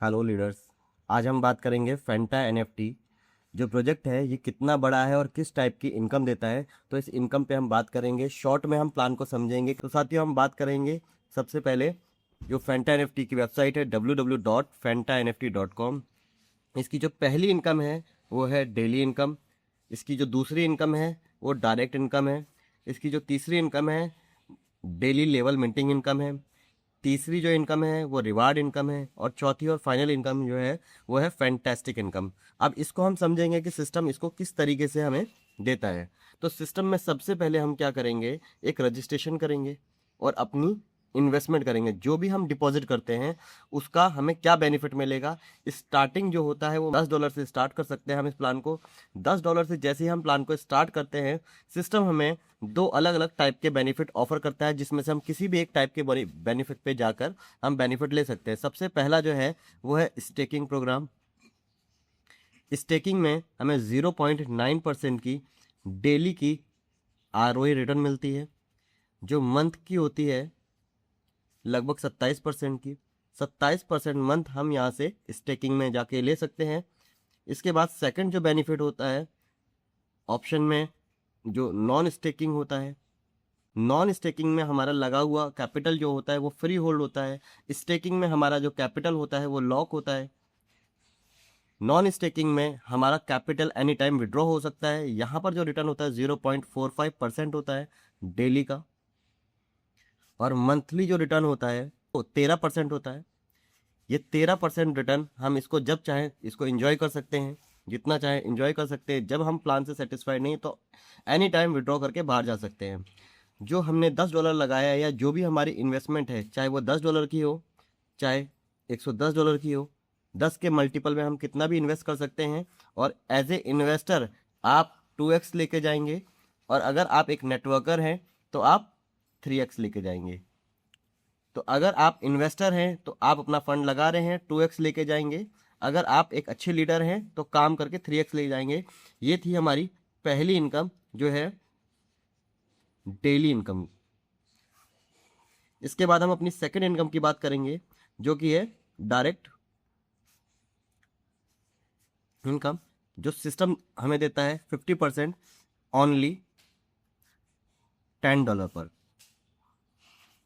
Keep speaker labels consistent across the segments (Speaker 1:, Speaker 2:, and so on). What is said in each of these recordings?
Speaker 1: Hello leaders. आज हम बात करेंगे फेंटा एनएफटी जो प्रोजेक्ट है ये कितना बड़ा है और किस टाइप की इनकम देता है। तो इस इनकम पे हम बात करेंगे, शॉर्ट में हम प्लान को समझेंगे। तो साथियों हम बात करेंगे सबसे पहले जो फेंटा एनएफटी की वेबसाइट है www.fentaNFT.com। इसकी जो पहली इनकम है वो है डेली इनकम। इसकी जो दूसरी इनकम है वो डायरेक्ट इनकम है। इसकी जो तीसरी इनकम है डेली लेवल मिंटिंग इनकम है। तीसरी जो इनकम है वो रिवार्ड इनकम है और चौथी और फाइनल इनकम जो है वो है फैंटास्टिक इनकम। अब इसको हम समझेंगे कि सिस्टम इसको किस तरीके से हमें देता है। तो सिस्टम में सबसे पहले हम क्या करेंगे, एक रजिस्ट्रेशन करेंगे और अपनी इन्वेस्टमेंट करेंगे। जो भी हम डिपॉजिट करते हैं उसका हमें क्या बेनिफिट मिलेगा। स्टार्टिंग जो होता है वो $10 से स्टार्ट कर सकते हैं हम इस प्लान को। $10 से जैसे ही हम प्लान को स्टार्ट करते हैं सिस्टम हमें दो अलग अलग टाइप के बेनिफिट ऑफर करता है, जिसमें से हम किसी भी एक टाइप के बेनिफिट पे जाकर हम बेनिफिट ले सकते हैं। सबसे पहला जो है वो है स्टेकिंग प्रोग्राम। स्टेकिंग में हमें 0.9% की डेली की आरओई रिटर्न मिलती है, जो मंथ की होती है लगभग 27% की। 27% मंथ हम यहाँ से स्टेकिंग में जाके ले सकते हैं। इसके बाद सेकंड जो बेनिफिट होता है ऑप्शन में, जो नॉन स्टेकिंग होता है। नॉन स्टेकिंग में हमारा लगा हुआ कैपिटल जो होता है वो फ्री होल्ड होता है। स्टेकिंग में हमारा जो कैपिटल होता है वो लॉक होता है। नॉन स्टेकिंग में हमारा कैपिटल एनी टाइम विड्रॉ हो सकता है। यहाँ पर जो रिटर्न होता है 0.45% होता है डेली का, और मंथली जो रिटर्न होता है वो 13% होता है। ये 13% रिटर्न हम इसको जब चाहें इसको एंजॉय कर सकते हैं, जितना चाहें एंजॉय कर सकते हैं। जब हम प्लान से सेटिस्फाइड नहीं तो एनी टाइम विड्रॉ करके बाहर जा सकते हैं। जो हमने $10 लगाया है या जो भी हमारी इन्वेस्टमेंट है, चाहे वो $10 की हो चाहे $110 की हो, 10 के मल्टीपल में हम कितना भी इन्वेस्ट कर सकते हैं। और एज ए इन्वेस्टर आप 2x लेके जाएंगे, और अगर आप एक नेटवर्कर हैं तो आप 3x लेके जाएंगे। तो अगर आप इन्वेस्टर हैं तो आप अपना फंड लगा रहे हैं 2x लेके जाएंगे, अगर आप एक अच्छे लीडर हैं तो काम करके 3x ले जाएंगे। ये थी हमारी पहली इनकम जो है डेली इनकम। इसके बाद हम अपनी सेकंड इनकम की बात करेंगे जो कि है डायरेक्ट इनकम, जो सिस्टम हमें देता है 50% ओनली $10 पर।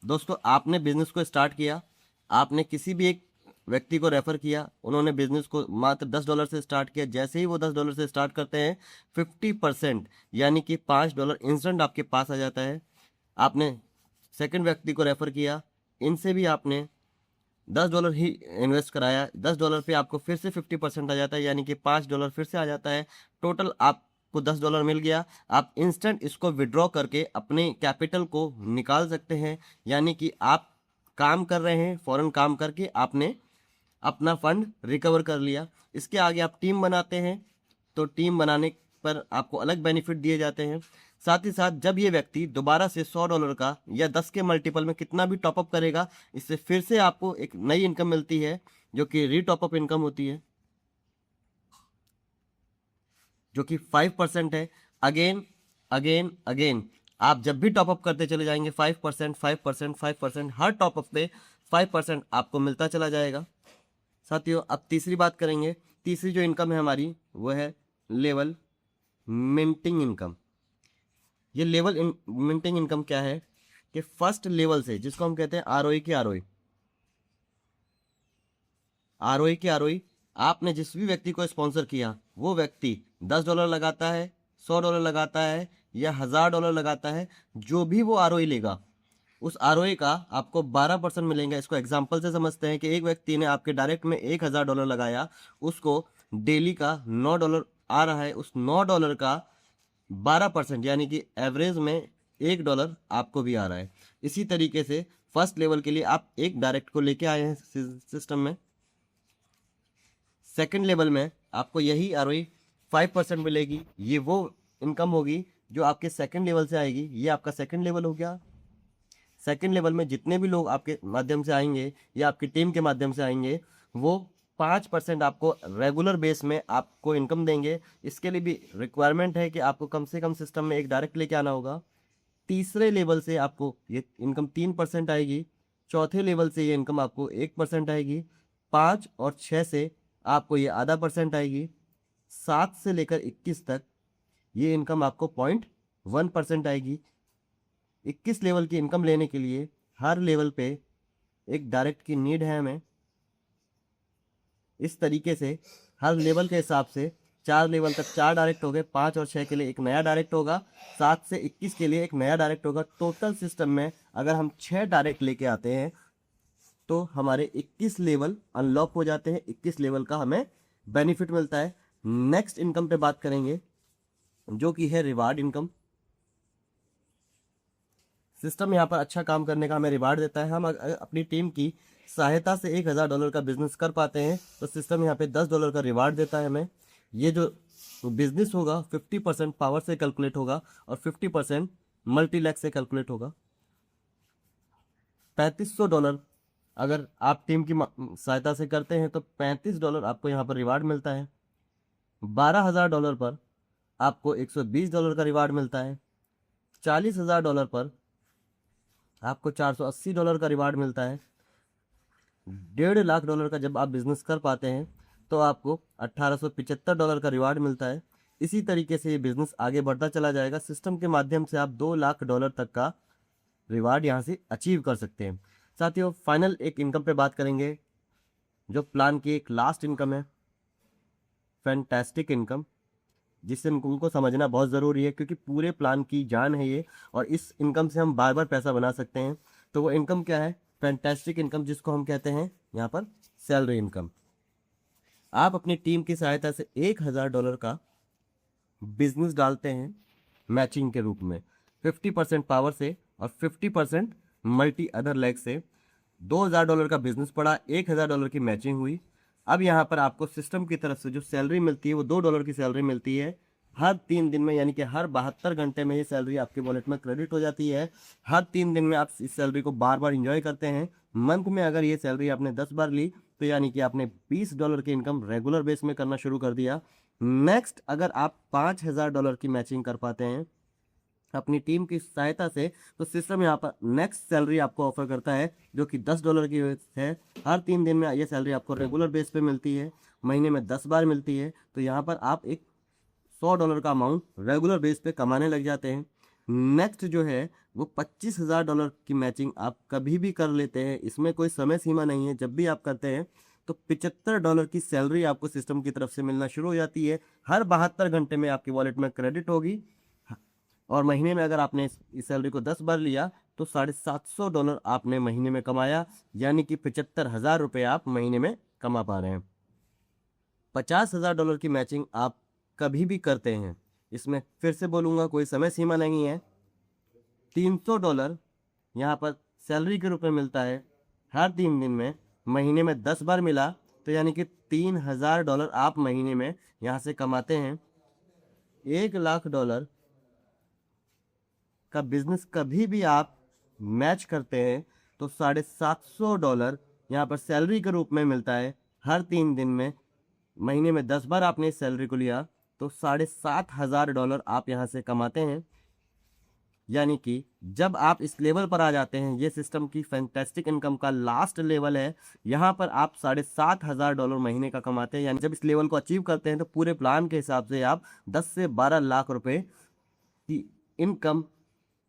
Speaker 1: दोस्तों आपने बिजनेस को स्टार्ट किया, आपने किसी भी एक व्यक्ति को रेफर किया, उन्होंने बिजनेस को मात्र $10 से स्टार्ट किया। जैसे ही वो $10 से स्टार्ट करते हैं 50% यानी कि $5 इंस्टेंट आपके पास आ जाता है। आपने सेकंड व्यक्ति को रेफर किया, इनसे भी आपने $10 ही इन्वेस्ट कराया, $10 पे आपको फिर से 50% आ जाता है, यानी कि $5 फिर से आ जाता है। टोटल आपको $10 मिल गया। आप इंस्टेंट इसको विड्रॉ करके अपने कैपिटल को निकाल सकते हैं, यानी कि आप काम कर रहे हैं, फौरन काम करके आपने अपना फंड रिकवर कर लिया। इसके आगे आप टीम बनाते हैं तो टीम बनाने पर आपको अलग बेनिफिट दिए जाते हैं। साथ ही साथ जब ये व्यक्ति दोबारा से $100 का या 10 के मल्टीपल में कितना भी टॉपअप करेगा, इससे फिर से आपको एक नई इनकम मिलती है जो कि रीटॉपअप इनकम होती है, जो कि 5% है। अगेन अगेन अगेन आप जब भी टॉपअप करते चले जाएंगे 5%, 5%, 5%, हर टॉपअप पे 5% आपको मिलता चला जाएगा। साथियों अब तीसरी बात करेंगे। तीसरी जो इनकम है हमारी वो है लेवल मिंटिंग इनकम। ये लेवल मिंटिंग इनकम क्या है कि फर्स्ट लेवल से, जिसको हम कहते हैं आरओई की आरओई, आरओई की आरओई, आपने जिस भी व्यक्ति को स्पॉन्सर किया वो व्यक्ति $10 लगाता है, $100 लगाता है या $1000 लगाता है, जो भी वो आरओई लेगा उस आरओई का आपको 12% मिलेंगे। इसको एग्जाम्पल से समझते हैं कि एक व्यक्ति ने आपके डायरेक्ट में $1000 लगाया, उसको डेली का $9 आ रहा है, उस $9 का 12% यानी कि एवरेज में $1 आपको भी आ रहा है। इसी तरीके से फर्स्ट लेवल के लिए आप एक डायरेक्ट को लेके आए हैं सिस्टम में। सेकंड लेवल में आपको यही आरओई 5% मिलेगी। ये वो इनकम होगी जो आपके सेकंड लेवल से आएगी। ये आपका सेकंड लेवल हो गया। सेकंड लेवल में जितने भी लोग आपके माध्यम से आएंगे या आपकी टीम के माध्यम से आएंगे वो 5% आपको रेगुलर बेस में आपको इनकम देंगे। इसके लिए भी रिक्वायरमेंट है कि आपको कम से कम सिस्टम में एक डायरेक्ट लेके आना होगा। तीसरे लेवल से आपको ये इनकम 3% आएगी। चौथे लेवल से ये इनकम आपको 1% आएगी। 5 और 6 से आपको ये आधा % आएगी। 7 से लेकर 21 तक ये इनकम आपको 0.1% आएगी। 21 लेवल की इनकम लेने के लिए हर लेवल पे एक डायरेक्ट की नीड है हमें। इस तरीके से हर लेवल के हिसाब से 4 लेवल तक 4 डायरेक्ट हो गए, 5 और 6 के लिए एक नया डायरेक्ट होगा, 7 से 21 के लिए एक नया डायरेक्ट होगा। टोटल सिस्टम में अगर हम 6 डायरेक्ट लेके आते हैं तो हमारे 21 लेवल अनलॉक हो जाते हैं, 21 लेवल का हमें बेनिफिट मिलता है। नेक्स्ट इनकम पे बात करेंगे जो कि है रिवार्ड इनकम। सिस्टम यहाँ पर अच्छा काम करने का हमें रिवार्ड देता है। हम अपनी टीम की सहायता से $1000 का बिजनेस कर पाते हैं तो सिस्टम यहाँ पे $10 का रिवार्ड देता है हमें। ये जो बिजनेस होगा 50% पावर से कैलकुलेट होगा और 50% मल्टीलैक्स से कैलकुलेट होगा। $3500 अगर आप टीम की सहायता से करते हैं तो $35 आपको यहाँ पर रिवार्ड मिलता है। $12000 पर आपको $120 का रिवार्ड मिलता है। $40000 पर आपको $480 का रिवार्ड मिलता है। $1.5 लाख का जब आप बिजनेस कर पाते हैं तो आपको $1875 का रिवार्ड मिलता है। इसी तरीके से ये बिजनेस आगे बढ़ता चला जाएगा। सिस्टम के माध्यम से आप $2 लाख तक का रिवार्ड यहाँ से अचीव कर सकते हैं। साथियों, फाइनल एक इनकम पे बात करेंगे जो प्लान की एक लास्ट इनकम है, फैंटास्टिक इनकम, जिससे उनको समझना बहुत ज़रूरी है क्योंकि पूरे प्लान की जान है ये और इस इनकम से हम बार बार पैसा बना सकते हैं। तो वो इनकम क्या है? फैंटास्टिक इनकम, जिसको हम कहते हैं यहाँ पर सैलरी इनकम। आप अपनी टीम की सहायता से $1000 का बिजनेस डालते हैं मैचिंग के रूप में, 50% पावर से और 50% मल्टी अदर लेग से। $2000 का बिजनेस पड़ा, $1000 की मैचिंग हुई। अब यहाँ पर आपको सिस्टम की तरफ से जो सैलरी मिलती है वो $2 की सैलरी मिलती है हर 3 दिन में, यानी कि हर 72 घंटे में ये सैलरी आपके वॉलेट में क्रेडिट हो जाती है। हर 3 दिन में आप इस सैलरी को बार बार इंजॉय करते हैं। मंथ में अगर ये सैलरी आपने 10 बार ली तो यानी कि आपने $20 की इनकम रेगुलर बेस में करना शुरू कर दिया। नेक्स्ट, अगर आप $5000 की मैचिंग कर पाते हैं अपनी टीम की सहायता से तो सिस्टम यहाँ पर नेक्स्ट सैलरी आपको ऑफर करता है जो कि $10 की है। हर 3 दिन में ये सैलरी आपको रेगुलर बेस पे मिलती है, महीने में 10 बार मिलती है। तो यहाँ पर आप एक $100 का अमाउंट रेगुलर बेस पे कमाने लग जाते हैं। नेक्स्ट जो है वो $25000 की मैचिंग आप कभी भी कर लेते हैं, इसमें कोई समय सीमा नहीं है। जब भी आप करते हैं तो $75 की सैलरी आपको सिस्टम की तरफ से मिलना शुरू हो जाती है। हर 72 घंटे में आपकी वॉलेट में क्रेडिट होगी और महीने में अगर आपने इस सैलरी को 10 बार लिया तो $750 आपने महीने में कमाया, यानी कि $75,000 आप महीने में कमा पा रहे हैं। $50,000 की मैचिंग आप कभी भी करते हैं, इसमें फिर से बोलूँगा कोई समय सीमा नहीं है। $300 यहाँ पर सैलरी के रूप में मिलता है हर 3 दिन में, महीने में 10 बार मिला तो यानी कि $3000 आप महीने में यहाँ से कमाते हैं। $1 लाख का बिजनेस कभी भी आप मैच करते हैं तो $750 यहाँ पर सैलरी के रूप में मिलता है हर 3 दिन में। महीने में 10 बार आपने इस सैलरी को लिया तो $7500 आप यहाँ से कमाते हैं। यानी कि जब आप इस लेवल पर आ जाते हैं, ये सिस्टम की फैंटास्टिक इनकम का लास्ट लेवल है, यहाँ पर आप $7500 महीने का कमाते हैं। यानी जब इस लेवल को अचीव करते हैं तो पूरे प्लान के हिसाब से आप 10 से 12 लाख रुपए की इनकम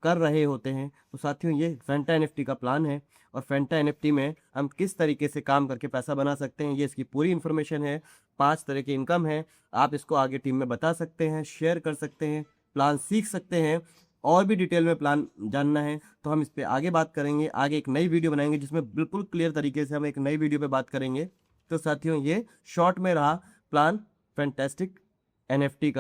Speaker 1: कर रहे होते हैं। तो साथियों, ये फैंटा एनएफटी का प्लान है और फैंटा एनएफटी में हम किस तरीके से काम करके पैसा बना सकते हैं, ये इसकी पूरी इन्फॉर्मेशन है। 5 तरह की इनकम है, आप इसको आगे टीम में बता सकते हैं, शेयर कर सकते हैं, प्लान सीख सकते हैं। और भी डिटेल में प्लान जानना है तो हम इस पर आगे बात करेंगे, आगे एक नई वीडियो बनाएंगे जिसमें बिल्कुल क्लियर तरीके से हम एक नई वीडियो पे बात करेंगे। तो साथियों, ये शॉर्ट में रहा प्लान फैंटास्टिक एनएफटी का।